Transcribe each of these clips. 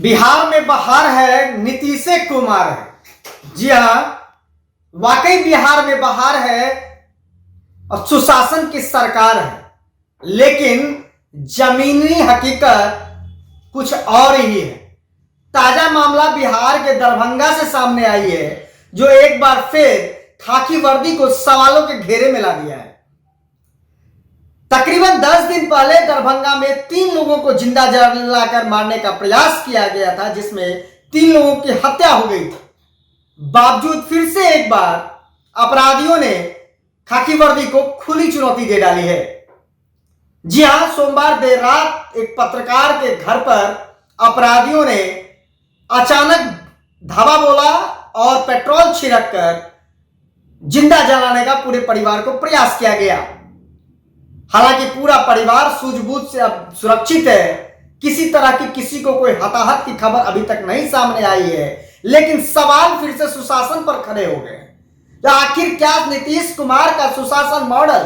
बिहार में बहार है, नीतीश कुमार है। जी हाँ, वाकई बिहार में बहार है और सुशासन की सरकार है, लेकिन जमीनी हकीकत कुछ और ही है। ताजा मामला बिहार के दरभंगा से सामने आई है, जो एक बार फिर खाकी वर्दी को सवालों के घेरे में ला दिया है। तकरीबन 10 दिन पहले दरभंगा में 3 लोगों को जिंदा जलाकर मारने का प्रयास किया गया था, जिसमें 3 लोगों की हत्या हो गई थी। बावजूद फिर से एक बार अपराधियों ने खाकी वर्दी को खुली चुनौती दे डाली है। जी हां, सोमवार देर रात एक पत्रकार के घर पर अपराधियों ने अचानक धावा बोला और पेट्रोल छिड़क कर जिंदा जलाने का पूरे परिवार को प्रयास किया गया। हालांकि पूरा परिवार सूझबूझ से अब सुरक्षित है। किसी तरह की किसी को कोई हताहत की खबर अभी तक नहीं सामने आई है, लेकिन सवाल फिर से सुशासन पर खड़े हो गए। तो आखिर क्या नीतीश कुमार का सुशासन मॉडल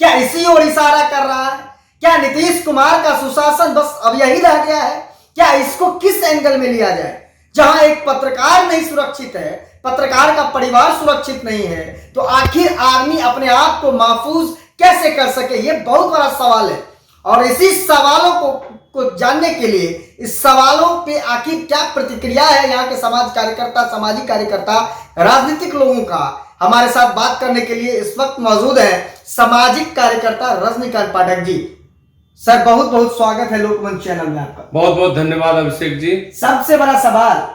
क्या इसी ओर इशारा कर रहा है? क्या नीतीश कुमार का सुशासन बस अब यही रह गया है? क्या इसको किस एंगल में लिया जाए? जहां एक पत्रकार नहीं सुरक्षित है, पत्रकार का परिवार सुरक्षित नहीं है, तो आखिर आर्मी अपने आप को महफूज कैसे कर सके? ये बहुत बड़ा सवाल है। और इसी सवालों को जानने के लिए, इस सवालों पे आखिर क्या प्रतिक्रिया है यहाँ के सामाजिक कार्यकर्ता, राजनीतिक लोगों का, हमारे साथ बात करने के लिए इस वक्त मौजूद है सामाजिक कार्यकर्ता रजनीकांत पाठक जी। सर, बहुत बहुत स्वागत है लोकमंच चैनल में आपका। बहुत बहुत धन्यवाद अभिषेक जी। सबसे बड़ा सवाल,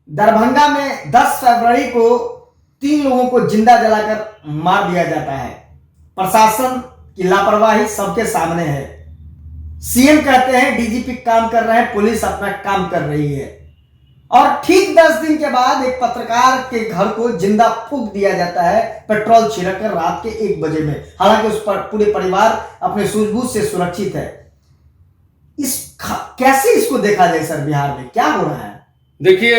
दरभंगा में 10 फरवरी को 3 लोगों को जिंदा जलाकर मार दिया जाता है। प्रशासन की लापरवाही सबके सामने है। सीएम कहते हैं डीजीपी काम कर रहे हैं, पुलिस अपना काम कर रही है, और ठीक 10 दिन के बाद एक पत्रकार के घर को जिंदा फूंक दिया जाता है पेट्रोल छिड़ककर रात के 1 बजे में। हालांकि उस पर पूरे परिवार अपने सूझबूझ से सुरक्षित है। कैसे इसको देखा जाए सर? बिहार में क्या हो रहा है? देखिए,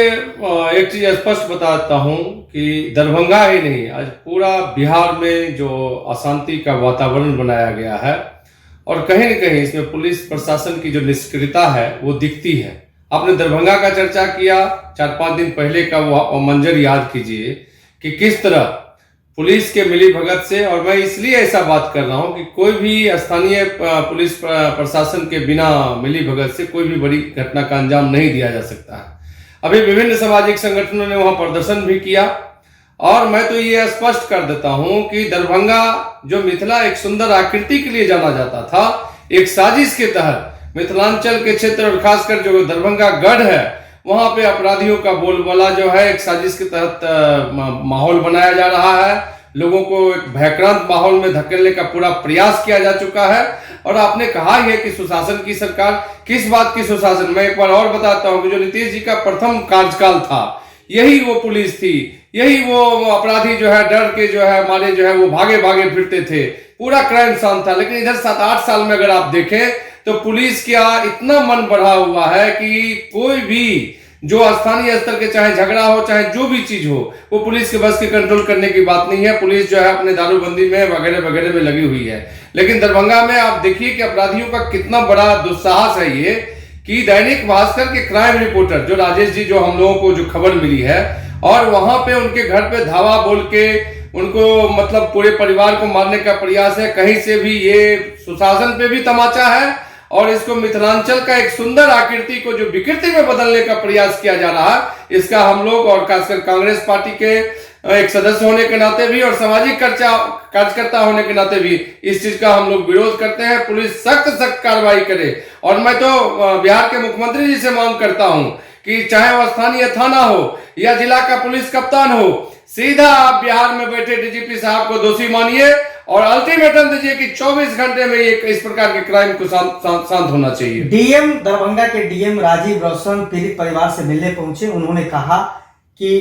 एक चीज स्पष्ट बताता हूं कि दरभंगा ही नहीं, आज पूरा बिहार में जो अशांति का वातावरण बनाया गया है, और कहीं न कहीं इसमें पुलिस प्रशासन की जो निष्क्रियता है वो दिखती है। आपने दरभंगा का चर्चा किया, 4-5 दिन पहले का वो मंजर याद कीजिए कि किस तरह पुलिस के मिलीभगत से, और मैं इसलिए ऐसा बात कर रहा हूं कि कोई भी स्थानीय पुलिस प्रशासन के बिना मिलीभगत से कोई भी बड़ी घटना का अंजाम नहीं दिया जा सकता है। अभी विभिन्न सामाजिक संगठनों ने वहां प्रदर्शन भी किया, और मैं तो ये स्पष्ट कर देता हूं कि दरभंगा जो मिथिला एक सुंदर आकृति के लिए जाना जाता था, एक साजिश के तहत मिथिलांचल के क्षेत्र और खासकर जो दरभंगा गढ़ है, वहां पे अपराधियों का बोलबाला जो है एक साजिश के तहत माहौल बनाया जा रहा है। लोगों को एक भयक्रांत माहौल में धकेलने का पूरा प्रयास किया जा चुका है। और आपने कहा है कि सुशासन की सरकार, किस बात की सुशासन? मैं एक बार और बताता हूं कि जो नीतीश जी का प्रथम कार्यकाल था, यही वो पुलिस थी, यही वो अपराधी जो है डर के जो है मारे जो है वो भागे भागे फिरते थे, पूरा क्राइम शांत था। लेकिन इधर 7-8 साल में अगर आप देखें तो पुलिस का इतना मन बढ़ा हुआ है कि कोई भी जो स्थानीय स्तर के चाहे झगड़ा हो, चाहे जो भी चीज हो, वो पुलिस के बस के कंट्रोल करने की बात नहीं है। पुलिस जो है अपने दारूबंदी में वगैरह वगैरह में लगी हुई है। लेकिन दरभंगा में आप देखिए कि अपराधियों का कितना बड़ा दुस्साहस है ये, कि दैनिक भास्कर के क्राइम रिपोर्टर जो राजेश जी, जो हम लोगों को जो खबर मिली है, और वहां पे उनके घर पे धावा बोल के उनको मतलब पूरे परिवार को मारने का प्रयास है। कहीं से भी ये सुशासन पे भी तमाचा है, और इसको मिथिलांचल का एक सुंदर आकृति को जो विकृति में बदलने का प्रयास किया जा रहा है, इसका हम लोग और खासकर कांग्रेस पार्टी के एक सदस्य होने के नाते भी और सामाजिक कार्यकर्ता होने के नाते भी इस चीज का हम लोग विरोध करते हैं। पुलिस सख्त कार्रवाई करे। और मैं तो बिहार के मुख्यमंत्री जी से मांग करता हूं कि चाहे वो स्थानीय थाना हो या जिला का पुलिस कप्तान हो, सीधा आप बिहार में बैठे डीजीपी साहब को दोषी मानिए और अल्टीमेटम दीजिए कि 24 घंटे में ये इस प्रकार के क्राइम को शांत होना चाहिए। डीएम दरभंगा के डीएम राजीव रोशन पीड़ित परिवार से मिलने पहुंचे। उन्होंने कहा कि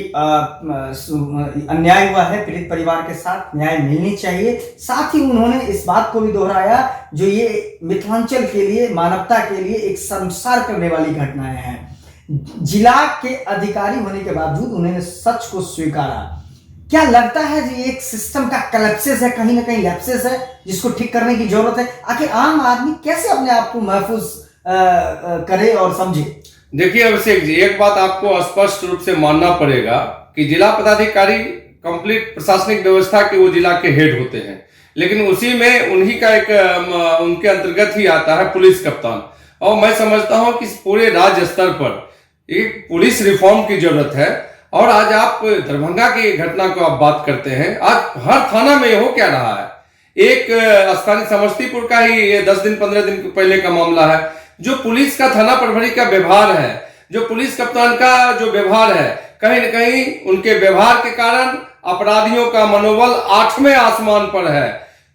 अन्याय हुआ है, पीड़ित परिवार के साथ न्याय मिलनी चाहिए। साथ ही उन्होंने इस बात को भी दोहराया, जो ये मिथिलांचल के लिए, मानवता के लिए एक शर्मसार करने वाली घटनाएं हैं। जिला के अधिकारी होने के बावजूद उन्होंने सच को स्वीकारा। क्या लगता है जी एक सिस्टम का कलेप्सिस है, कहीं ना कहीं लैप्सिस है, जिसको ठीक करने की जरूरत है? आखिर आम आदमी कैसे अपने आप को महफूज करे और समझे? देखिए अभिषेक जी, एक बात आपको स्पष्ट रूप से मानना पड़ेगा कि जिला पदाधिकारी कंप्लीट प्रशासनिक व्यवस्था के वो जिला के हेड होते हैं, लेकिन उसी में उन्हीं का एक उनके अंतर्गत ही आता है पुलिस कप्तान। और मैं समझता हूं कि पूरे राज्य स्तर पर एक पुलिस रिफॉर्म की जरूरत है। और आज आप दरभंगा की घटना को आप बात करते हैं, आज हर थाना में हो क्या रहा है। एक स्थानीय समस्तीपुर का ही 10 दिन 15 दिन पहले का मामला है, जो पुलिस का थाना प्रभारी का व्यवहार है, जो पुलिस कप्तान का जो व्यवहार है, कहीं न कहीं उनके व्यवहार के कारण अपराधियों का मनोबल 8वें आसमान पर है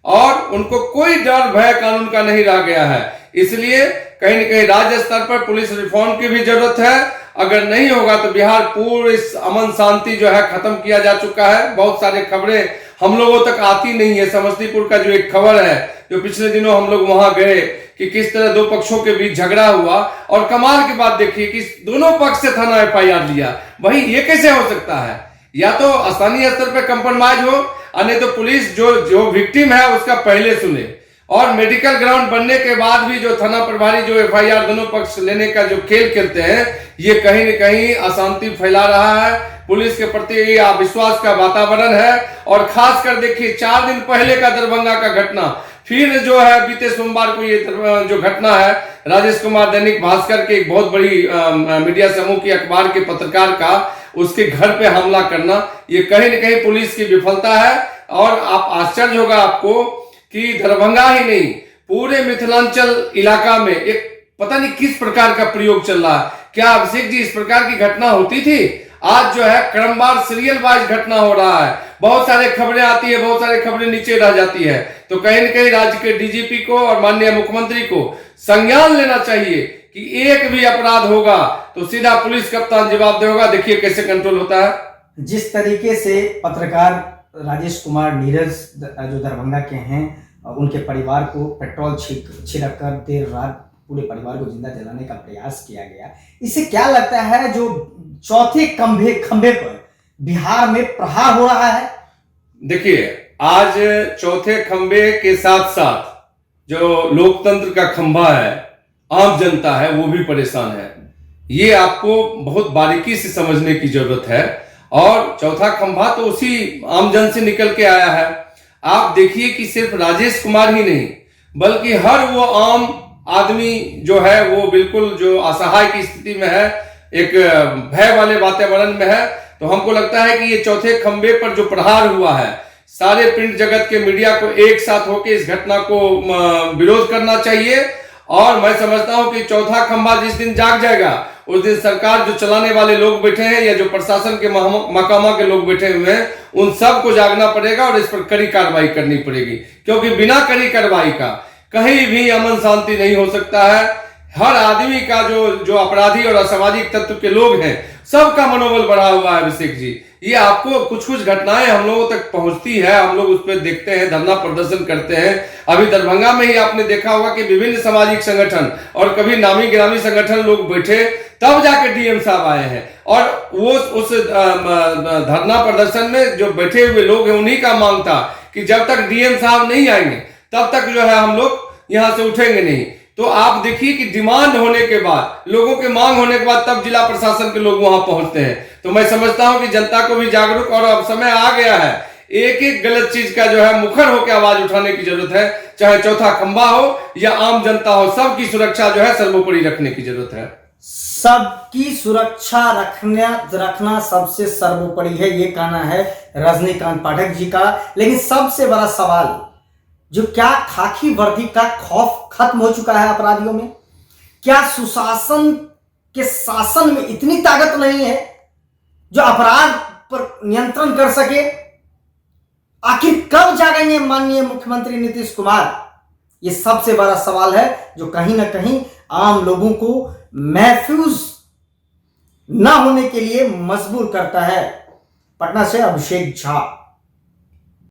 और उनको कोई डर भय कानून का नहीं रह गया है। इसलिए कहीं न कहीं राज्य स्तर पर पुलिस रिफॉर्म की भी जरूरत है। अगर नहीं होगा तो बिहार पूरी अमन शांति जो है खत्म किया जा चुका है। बहुत सारे खबरें हम लोगों तक आती नहीं है। समस्तीपुर का जो एक खबर है, जो पिछले दिनों हम लोग वहां गए कि किस तरह दो पक्षों के बीच झगड़ा हुआ, और कमाल की बात देखिए कि दोनों पक्ष से थाना एफआईआर लिया। वही ये कैसे हो सकता है? या तो स्थानीय स्तर पर कंप्रोमाइज हो, नहीं तो पुलिस जो विक्टिम है उसका पहले सुने। और मेडिकल ग्राउंड बनने के बाद भी जो थाना प्रभारी जो एफआईआर दोनों पक्ष लेने का जो खेल खेलते हैं, ये कहीं न कहीं अशांति फैला रहा है। पुलिस के प्रति अविश्वास का वातावरण है। और खासकर देखिए 4 दिन पहले का दरभंगा का घटना, फिर जो है बीते सोमवार को ये जो घटना है, राजेश कुमार दैनिक भास्कर के एक बहुत बड़ी मीडिया समूह की अखबार के पत्रकार का उसके घर पे हमला करना, ये कहीं न कहीं पुलिस की विफलता है। और आप आश्चर्य होगा आपको कि दरभंगा ही नहीं, पूरे मिथिलांचल इलाका में एक पता नहीं किस प्रकार का प्रयोग चल रहा है। क्या अभिषेक जी इस प्रकार की घटना होती थी? आज जो है क्रमवार सीरियल वाइज घटना हो रहा है। बहुत सारे खबरें आती है, बहुत सारी खबरें नीचे रह जाती है। तो कहीं न कहीं राज्य के डीजीपी को और माननीय मुख्यमंत्री को संज्ञान लेना चाहिए कि एक भी अपराध होगा तो सीधा पुलिस कप्तान जवाबदेह होगा। देखिए कैसे कंट्रोल होता है। जिस तरीके से पत्रकार राजेश कुमार नीरज जो दरभंगा के हैं, उनके परिवार को पेट्रोल छिड़क कर देर रात पूरे परिवार को जिंदा जलाने का प्रयास किया गया, इससे क्या लगता है जो चौथे खंभे पर बिहार में प्रहार हो रहा है? देखिए आज चौथे खंभे के साथ साथ जो लोकतंत्र का खंभा है, आम जनता है, वो भी परेशान है। ये आपको बहुत बारीकी से समझने की जरूरत है। और चौथा खंभा तो उसी आम जन से निकल के आया है। आप देखिए कि सिर्फ राजेश कुमार ही नहीं, बल्कि हर वो आम आदमी जो है वो बिल्कुल जो असहाय की स्थिति में है, एक भय वाले वातावरण में है। तो हमको लगता है कि ये चौथे खंभे पर जो प्रहार हुआ है, सारे प्रिंट जगत के मीडिया को एक साथ होकर इस घटना को विरोध करना चाहिए। और मैं समझता हूं कि चौथा खंभा जिस दिन जाग जाएगा, उस दिन सरकार जो चलाने वाले लोग बैठे हैं या जो प्रशासन के महकमा के लोग बैठे हुए हैं, उन सब को जागना पड़ेगा और इस पर कड़ी कार्रवाई करनी पड़ेगी। क्योंकि बिना कड़ी कार्रवाई का कहीं भी अमन शांति नहीं हो सकता है। हर आदमी का जो अपराधी और असामाजिक तत्व के लोग हैं, सबका मनोबल बढ़ा हुआ है। अभिषेक जी, ये आपको कुछ घटनाएं हम लोगों तक पहुंचती है, हम लोग उस पर देखते हैं, धरना प्रदर्शन करते हैं। अभी दरभंगा में ही आपने देखा होगा कि विभिन्न सामाजिक संगठन और कभी नामी गिरामी संगठन लोग बैठे, तब जाके डीएम साहब आए हैं। और वो उस धरना प्रदर्शन में जो बैठे हुए लोग हैं, उन्हीं का मांग था कि जब तक डीएम साहब नहीं आएंगे तब तक जो है हम लोग यहां से उठेंगे नहीं। तो आप देखिए कि डिमांड होने के बाद, लोगों के मांग होने के बाद तब जिला प्रशासन के लोग वहां पहुंचते हैं। तो मैं समझता हूं कि जनता को भी जागरूक, और अब समय आ गया है, एक एक गलत चीज का जो है मुखर होकर आवाज उठाने की जरूरत है। चाहे चौथा खंभा हो या आम जनता हो, सबकी सुरक्षा जो है सर्वोपरि रखने की जरूरत है। सबकी सुरक्षा रखना सबसे सर्वोपरि है, ये कहना है रजनीकांत पाठक जी का। लेकिन सबसे बड़ा सवाल, जो क्या खाकी वर्दी का खौफ खत्म हो चुका है अपराधियों में? क्या सुशासन के शासन में इतनी ताकत नहीं है जो अपराध पर नियंत्रण कर सके? आखिर कब जागेंगे माननीय मुख्यमंत्री नीतीश कुमार? ये सबसे बड़ा सवाल है जो कहीं ना कहीं आम लोगों को महफूज न होने के लिए मजबूर करता है। पटना से अभिषेक झा।